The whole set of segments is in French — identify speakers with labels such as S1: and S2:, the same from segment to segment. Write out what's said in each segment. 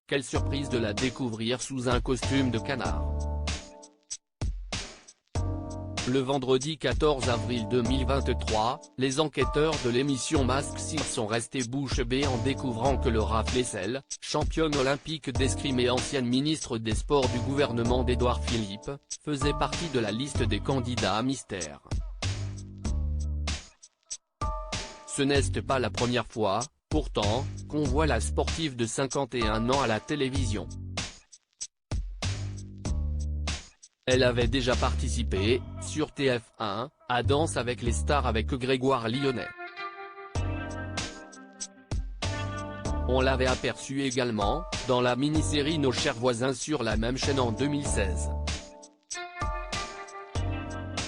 S1: quelle surprise de la découvrir sous un costume de canard. Le vendredi 14 avril 2023, les enquêteurs de l'émission Masked Singer sont restés bouche bée en découvrant que Laura Flessel, championne olympique d'escrime et ancienne ministre des Sports du gouvernement d'Édouard Philippe, faisait partie de la liste des candidats mystères. Ce n'est pas la première fois, pourtant, qu'on voit la sportive de 51 ans à la télévision. Elle avait déjà participé, sur TF1, à Danse avec les stars avec Grégoire Lyonnais. On l'avait aperçue également, dans la mini-série Nos chers voisins sur la même chaîne en 2016.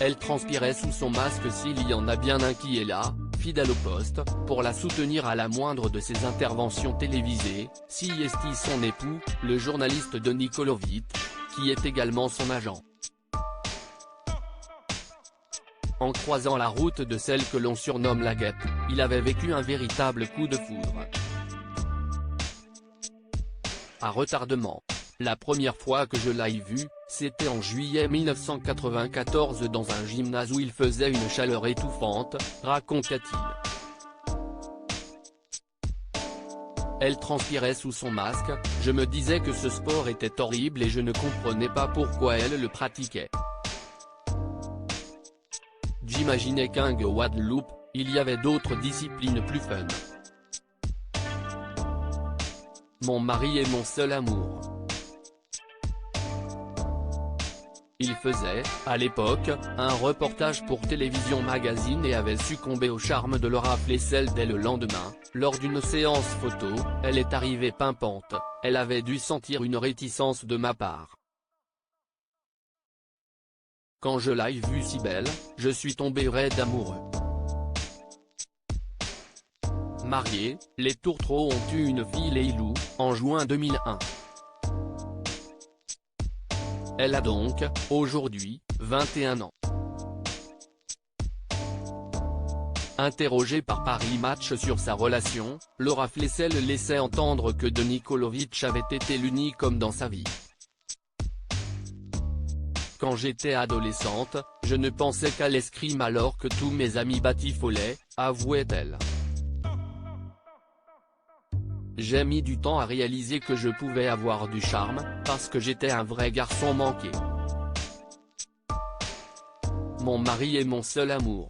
S1: Elle transpirait sous son masque s'il y en a bien un qui est là, fidèle au poste, pour la soutenir à la moindre de ses interventions télévisées, si est son époux, le journaliste Denis Kolovitch, qui est également son agent. En croisant la route de celle que l'on surnomme la guêpe, il avait vécu un véritable coup de foudre. À retardement. La première fois que je l'ai vu, c'était en juillet 1994 dans un gymnase où il faisait une chaleur étouffante, raconta-t-il. Elle transpirait sous son masque, je me disais que ce sport était horrible et je ne comprenais pas pourquoi elle le pratiquait. J'imaginais qu'en Guadeloupe, il y avait d'autres disciplines plus fun. Mon mari est mon seul amour. Il faisait, à l'époque, un reportage pour Télévision Magazine et avait succombé au charme de Laura Flessel dès le lendemain, lors d'une séance photo, elle est arrivée pimpante, elle avait dû sentir une réticence de ma part. Quand je l'ai vue si belle, je suis tombé raide amoureux. Mariés, les Tourtereaux ont eu une fille Leilou, en juin 2001. Elle a donc, aujourd'hui, 21 ans. Interrogée par Paris Match sur sa relation, Laura Flessel laissait entendre que Denis Kolovitch avait été l'unique homme dans sa vie. Quand j'étais adolescente, je ne pensais qu'à l'escrime alors que tous mes amis batifolaient, avouait-elle. J'ai mis du temps à réaliser que je pouvais avoir du charme, parce que j'étais un vrai garçon manqué. Mon mari est mon seul amour.